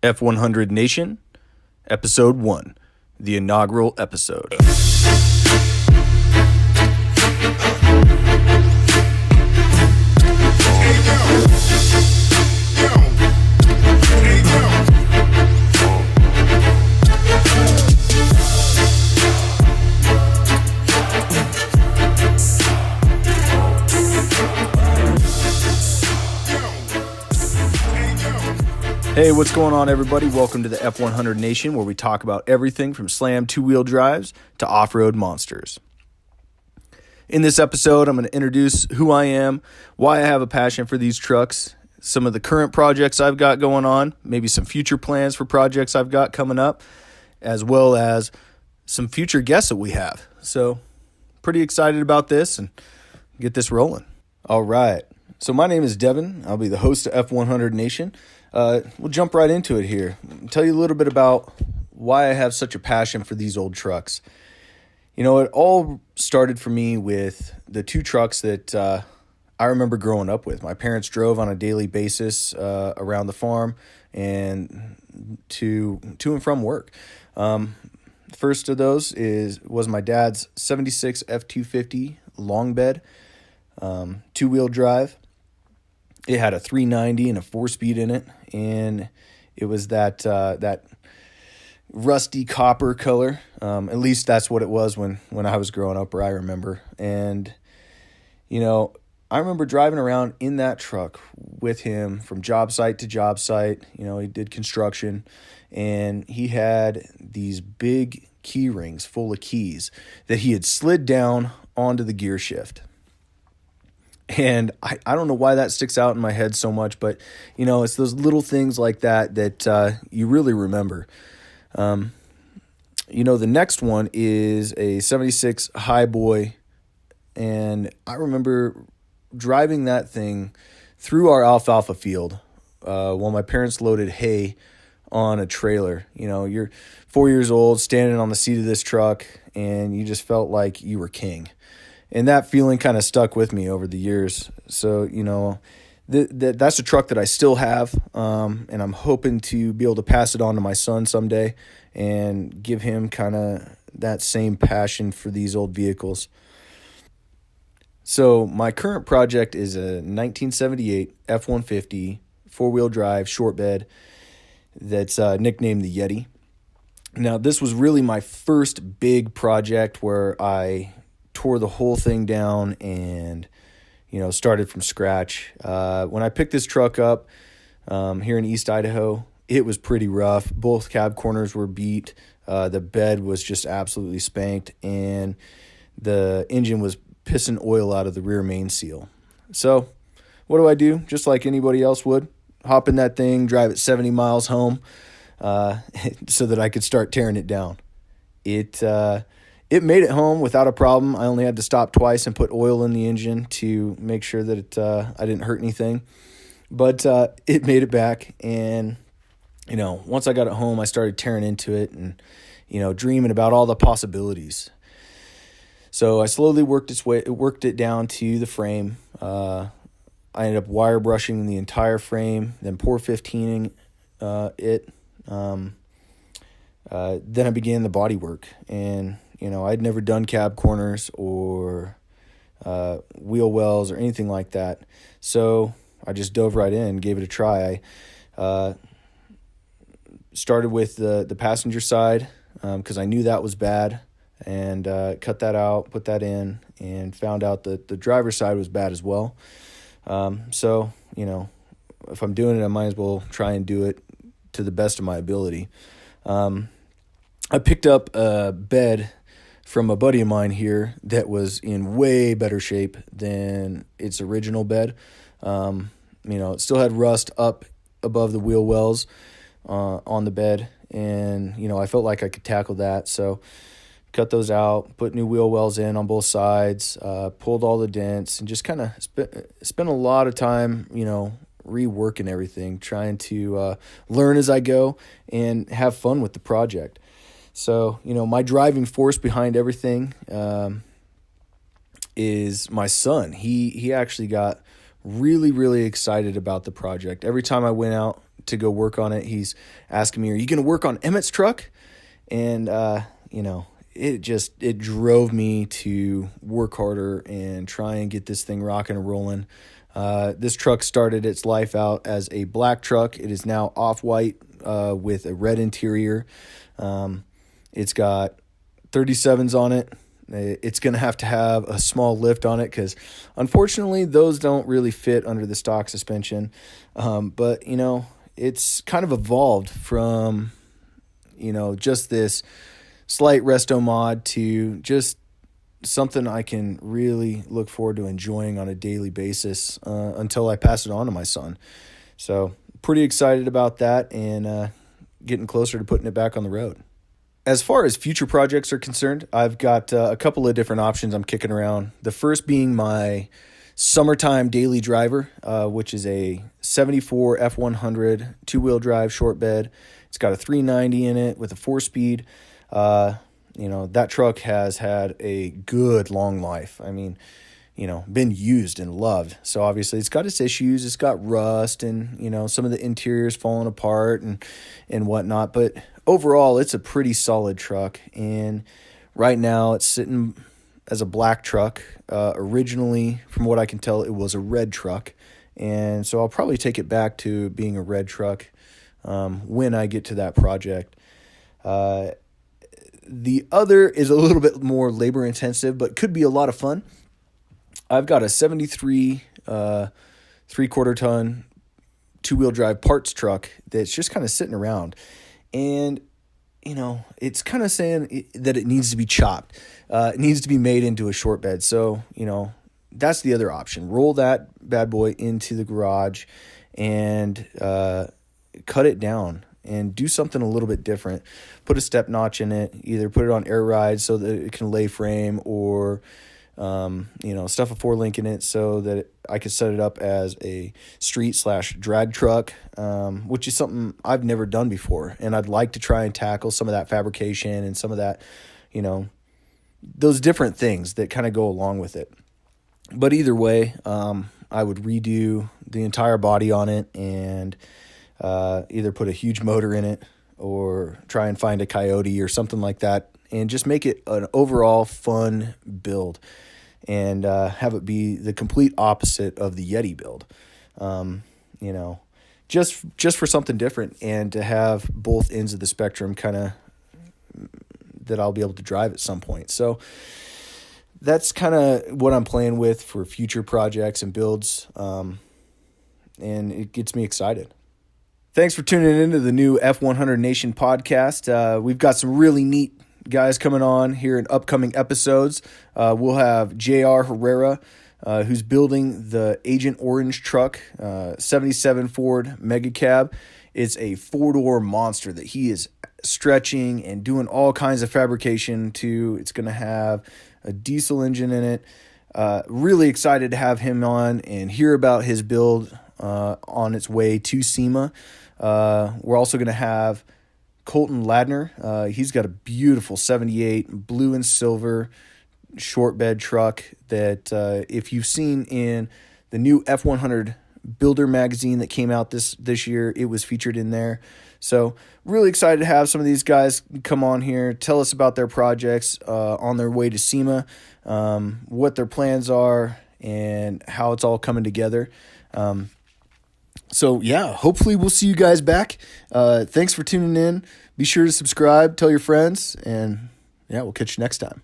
F100 Nation, Episode 1, the inaugural episode. Hey, what's going on, everybody? Welcome to the F100 Nation, where we talk about everything from slam two-wheel drives to off-road monsters. In this episode, I'm going to introduce who I am, why I have a passion for these trucks, some of the current projects I've got going on, maybe some future plans for projects I've got coming up, as well as some future guests that we have. So, pretty excited about this and get this rolling. All right. So my name is Devan. I'll be the host of F100 Nation. We'll jump right into it here. I'll tell you a little bit about why I have such a passion for these old trucks. You know, it all started for me with the two trucks that I remember growing up with. My parents drove on a daily basis around the farm and to and from work. The first of those was my dad's 76 F250 long bed, two-wheel drive. It had a 390 and a 4-speed in it, and it was that rusty copper color. At least that's what it was when I was growing up, or I remember. And, you know, I remember driving around in that truck with him from job site to job site. You know, he did construction, and he had these big key rings full of keys that he had slid down onto the gear shift. And I don't know why that sticks out in my head so much, but, you know, it's those little things like that you really remember. You know, the next one is a 76 Highboy, and I remember driving that thing through our alfalfa field while my parents loaded hay on a trailer. You know, you're 4 years old, standing on the seat of this truck, and you just felt like you were king. And that feeling kind of stuck with me over the years. So, you know, that's a truck that I still have, and I'm hoping to be able to pass it on to my son someday and give him kind of that same passion for these old vehicles. So my current project is a 1978 F-150 four-wheel drive short bed that's nicknamed the Yeti. Now, this was really my first big project where I tore the whole thing down and, you know, started from scratch. When I picked this truck up here in East Idaho, it was pretty rough. Both cab corners were beat. The bed was just absolutely spanked, and the engine was pissing oil out of the rear main seal. So what do? Just like anybody else would. Hop in that thing, drive it 70 miles home so that I could start tearing it down. It made it home without a problem. I only had to stop twice and put oil in the engine to make sure that I didn't hurt anything. But it made it back, and, you know, once I got it home, I started tearing into it and, you know, dreaming about all the possibilities. So I slowly worked it down to the frame. I ended up wire brushing the entire frame, then pour 15ing it. Then I began the bodywork, and, you know, I'd never done cab corners or wheel wells or anything like that. So I just dove right in, gave it a try. I started with the passenger side because I knew that was bad, and cut that out, put that in, and found out that the driver's side was bad as well. So, you know, if I'm doing it, I might as well try and do it to the best of my ability. I picked up a bed from a buddy of mine here that was in way better shape than its original bed. You know, it still had rust up above the wheel wells on the bed, and, you know, I felt like I could tackle that. So cut those out, put new wheel wells in on both sides, pulled all the dents, and just kind of spent a lot of time, you know, reworking everything, trying to learn as I go and have fun with the project. So, you know, my driving force behind everything is my son. He actually got really, really excited about the project. Every time I went out to go work on it, he's asking me, "Are you going to work on Emmett's truck?" And, it drove me to work harder and try and get this thing rocking and rolling. This truck started its life out as a black truck. It is now off-white with a red interior. It's got 37s on it. It's going to have a small lift on it because, unfortunately, those don't really fit under the stock suspension. But, it's kind of evolved from, just this slight resto mod to just something I can really look forward to enjoying on a daily basis until I pass it on to my son. So pretty excited about that and getting closer to putting it back on the road. As far as future projects are concerned, I've got a couple of different options I'm kicking around. The first being my summertime daily driver, which is a 74 F100 two-wheel drive short bed. It's got a 390 in it with a 4-speed. That truck has had a good long life. I mean, been used and loved. So obviously it's got its issues. It's got rust and, some of the interior's falling apart and whatnot. But overall, it's a pretty solid truck. And right now it's sitting as a black truck. Originally, from what I can tell, it was a red truck. And so I'll probably take it back to being a red truck when I get to that project. The other is a little bit more labor intensive, but could be a lot of fun. I've got a 73 3/4 ton two-wheel drive parts truck that's just kind of sitting around. And, it's kind of saying that it needs to be chopped. It needs to be made into a short bed. So, that's the other option. Roll that bad boy into the garage and cut it down and do something a little bit different. Put a step notch in it, either put it on air ride so that it can lay frame or, stuff a 4-link in it so that I could set it up as a street/drag truck, which is something I've never done before. And I'd like to try and tackle some of that fabrication and some of that, those different things that kind of go along with it. But either way, I would redo the entire body on it and either put a huge motor in it or try and find a Coyote or something like that and just make it an overall fun build and have it be the complete opposite of the Yeti build. Just for something different and to have both ends of the spectrum kind of that I'll be able to drive at some point. So that's kind of what I'm playing with for future projects and builds, and it gets me excited. Thanks for tuning into the new F100 Nation podcast. We've got some really neat guys coming on here in upcoming episodes. We'll have JR Herrera, who's building the Agent Orange truck, 77 Ford Mega Cab. It's a 4-door monster that he is stretching and doing all kinds of fabrication to. It's going to have a diesel engine in it. Really excited to have him on and hear about his build on its way to SEMA. We're also going to have Colton Ladner. He's got a beautiful 78 blue and silver short bed truck that if you've seen in the new F100 Builder magazine that came out this year, it was featured in there. So really excited to have some of these guys come on here, tell us about their projects on their way to SEMA, what their plans are, and how it's all coming together. So yeah, hopefully we'll see you guys back. Thanks for tuning in. Be sure to subscribe, tell your friends, and yeah, we'll catch you next time.